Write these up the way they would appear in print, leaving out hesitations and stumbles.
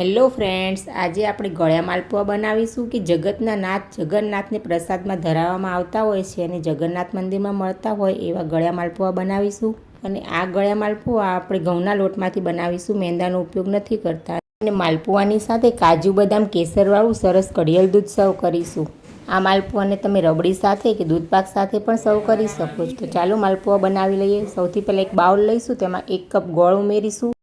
Hello friends, આજે આપણે ગળ્યા માલપુઆ બનાવીશું કે જગતના નાથ જગન્નાથને પ્રસાદમાં ધરાવવામાં આવતા હોય છે અને જગન્નાથ મંદિરમાં મળતા હોય એવા ગળ્યા માલપુઆ બનાવીશું। અને આ ગળ્યા માલપુઆ આપણે ઘઉંના લોટમાંથી બનાવીશું, મેંદાનો ઉપયોગ નથી કરતા। અને માલપુઆની સાથે કાજુ બદામ કેસરવાળું સરસ કઢિયાળ દૂધ સર્વ કરીશું। આ માલપુઆને તમે રબડી સાથે કે દૂધપાક સાથે પણ સર્વ કરી શકો છો। તો ચાલો માલપુઆ બનાવી લઈએ। સૌથી પહેલાં એક બાઉલ લઈશું, તેમાં 1 કપ ગોળ ઉમેરીશું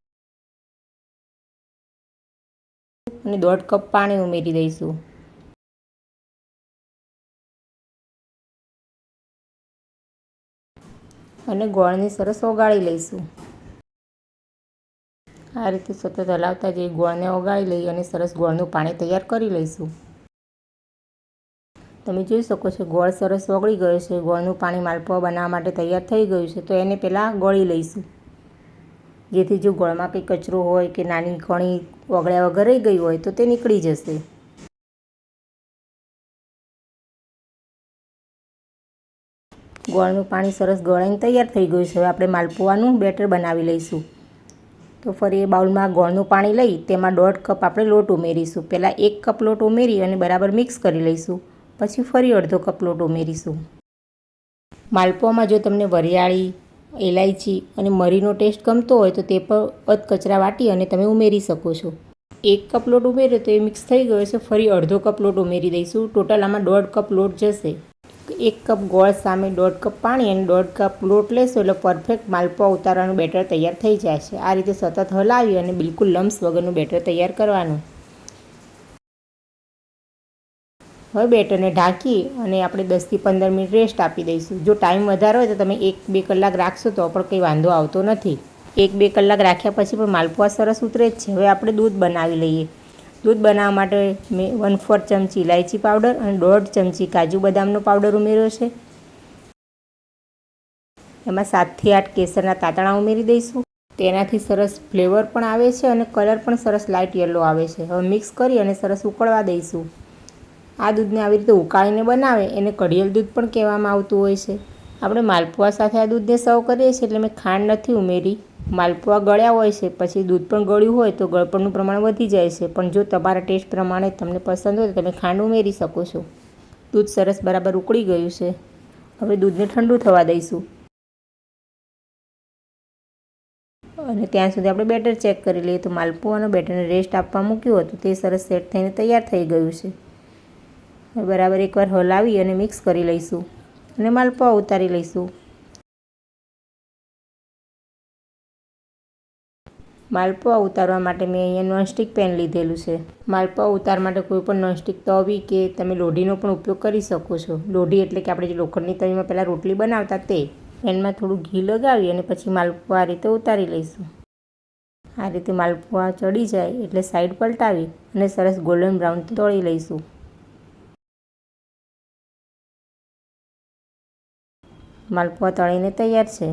અને 1.5 કપ પાણી ઉમેરી દઈશું। અને ગોળને સરસ ઓગાળી લઈશું। આ રીતે સતત હલાવતા જઈ ગોળને ઓગાળી લઈ અને સરસ ગોળનું પાણી તૈયાર કરી લઈશું। તમે જોઈ શકો છો ગોળ સરસ ઓગળી ગયો છે। ગોળનું પાણી માલપુઆ બનાવવા માટે તૈયાર થઈ ગયું છે। તો એને પહેલાં ગળી લઈશું, જેથી જો ગોળમાં કંઈ કચરો હોય કે નાની કણી ઓગળ્યા વગર રહી ગઈ હોય તો તે નીકળી જશે। ગોળનું પાણી સરસ ગળાઈને તૈયાર થઈ ગયું છે। હવે આપણે માલપુઆનું બેટર બનાવી લઈશું। તો ફરી એ બાઉલમાં ગોળનું પાણી લઈ તેમાં 1.5 કપ આપણે લોટ ઉમેરીશું। પહેલાં 1 કપ લોટ ઉમેરી અને બરાબર મિક્સ કરી લઈશું, પછી ફરી અડધો કપ લોટ ઉમેરીશું। માલપુઆમાં જો તમને વરિયાળી, ઇલાયચી અને મરીનો ટેસ્ટ ગમતો હોય તો તે પણ અધકચરા વાટી અને તમે ઉમેરી શકો છો। 1 કપ લોટ ઉમેર્યો તો એ મિક્સ થઈ ગયો છે। ફરી અડધો કપ લોટ ઉમેરી દઈશું। ટોટલ આમાં 1.5 કપ લોટ જશે। 1 કપ ગોળ સામે 1.5 કપ પાણી અને 1.5 કપ લોટ લેશો એટલે પરફેક્ટ માલપુઆ ઉતારવાનું બેટર તૈયાર થઈ જાય છે। આ રીતે સતત હલાવી અને બિલકુલ લમ્સ વગરનું બેટર તૈયાર કરવાનું। હવે બેટરને ઢાંકી અને આપણે 10 થી 15 મિનિટ રેસ્ટ આપી દઈશું। જો ટાઈમ વધારે હોય તો તમે 1-2 કલાક રાખશો તો પણ કંઈ વાંધો આવતો નથી। 1-2 કલાક રાખ્યા પછી પણ માલપુઆ સરસ ઉતરે જ છે। હવે આપણે દૂધ બનાવી લઈએ। દૂધ બનાવવા માટે મેં 1/4 ચમચી ઇલાયચી પાવડર અને 1.5 ચમચી કાજુ બદામનો પાવડર ઉમેર્યો છે। એમાં 7 થી 8 કેસરના તાંતણા ઉમેરી દઈશું। તેનાથી સરસ ફ્લેવર પણ આવે છે અને કલર પણ સરસ લાઇટ યલો આવે છે। હવે મિક્સ કરી અને સરસ ઉકળવા દઈશું। આ દૂધને આવી રીતે ઉકાળીને બનાવે એને કઢિયાળ દૂધ પણ કહેવામાં આવતું હોય છે। આપણે માલપુઆ સાથે આ દૂધને સર્વ કરીએ છીએ એટલે મેં ખાંડ નથી ઉમેરી। માલપુઆ ગળ્યા હોય છે, પછી દૂધ પણ ગળ્યું હોય તો ગળપણનું પ્રમાણ વધી જાય છે, પણ જો તમારા ટેસ્ટ પ્રમાણે તમને પસંદ હોય તો તમે ખાંડ ઉમેરી શકો છો। દૂધ સરસ બરાબર ઉકળી ગયું છે। હવે દૂધને ઠંડુ થવા દઈશું અને ત્યાં સુધી આપણે બેટર ચેક કરી લઈએ। તો માલપુઆનો બેટરને રેસ્ટ આપવા મૂક્યું હતું તે સરસ સેટ થઈને તૈયાર થઈ ગયું છે। હવે બરાબર એકવાર હલાવી અને મિક્સ કરી લઈશું અને માલપુઆ ઉતારી લઈશું। માલપુઆ ઉતારવા માટે મેં અહીંયા નોનસ્ટિક પેન લીધેલું છે। માલપુઆ ઉતારવા માટે કોઈ પણ નોનસ્ટિક તવી કે તમે લોઢીનો પણ ઉપયોગ કરી શકો છો। લોઢી એટલે કે આપણે જે લોખંડની તવીમાં પહેલાં રોટલી બનાવતા તે। પેનમાં થોડું ઘી લગાવી અને પછી માલપુઆ આ રીતે ઉતારી લઈશું। આ રીતે માલપુઆ ચડી જાય એટલે સાઈડ પલટાવી અને સરસ ગોલ્ડન બ્રાઉન તળી લઈશું। માલપુઆ તળીને તૈયાર છે।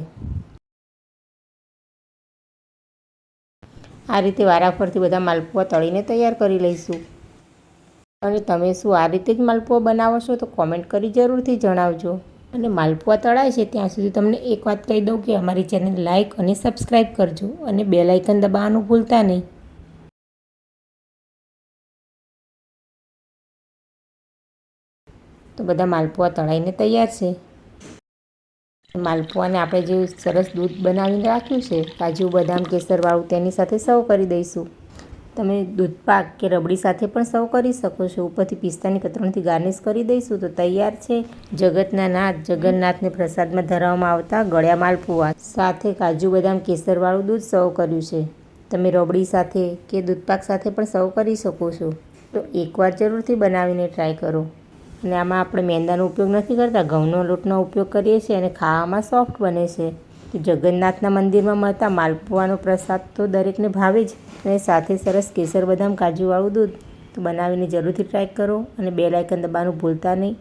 આ રીતે વારાફરતી બધા માલપુઆ તળીને તૈયાર કરી લઈશું। અને તમે શું આ રીતે જ માલપુઆ બનાવો છો તો કોમેન્ટ કરી જરૂરથી જણાવજો। અને માલપુઆ તળાય છે ત્યાં સુધી તમને એક વાત કહી દઉં કે અમારી ચેનલ લાઇક અને સબસ્ક્રાઈબ કરજો અને બેલ આઇકન દબાવવાનું ભૂલતા નહીં। તો બધા માલપુઆ તળાઈને તૈયાર છે। માલપુઆને આપણે જે સરસ દૂધ બનાવીને રાખ્યું છે કાજુ બદામ કેસરવાળું તેની સાથે સર્વ કરી દઈશું। તમે દૂધપાક કે રબડી સાથે પણ સર્વ કરી શકો છો। ઉપરથી પિસ્તાની કતરણથી ગાર્નિશ કરી દઈશું તો તૈયાર છે જગતના નાથ જગન્નાથને પ્રસાદમાં ધરાવવામાં આવતા ગળ્યા માલપુઆ। સાથે કાજુ બદામ કેસરવાળું દૂધ સર્વ કર્યું છે। તમે રબડી સાથે કે દૂધપાક સાથે પણ સર્વ કરી શકો છો। તો એકવાર જરૂરથી બનાવીને ટ્રાય કરો। અને આમાં આપણે મેંદાનો ઉપયોગ નથી કરતા, ઘઉંનો લોટનો ઉપયોગ કરીએ છીએ અને ખાવામાં સોફ્ટ બને છે। તો જગન્નાથના મંદિરમાં મળતા માલપુઆનો પ્રસાદ તો દરેકને ભાવે જ, અને સાથે સરસ કેસર બદામ કાજુવાળું દૂધ। તો બનાવીને જરૂરથી ટ્રાય કરો અને બેલ આઇકન દબાવવાનું ભૂલતા નહીં।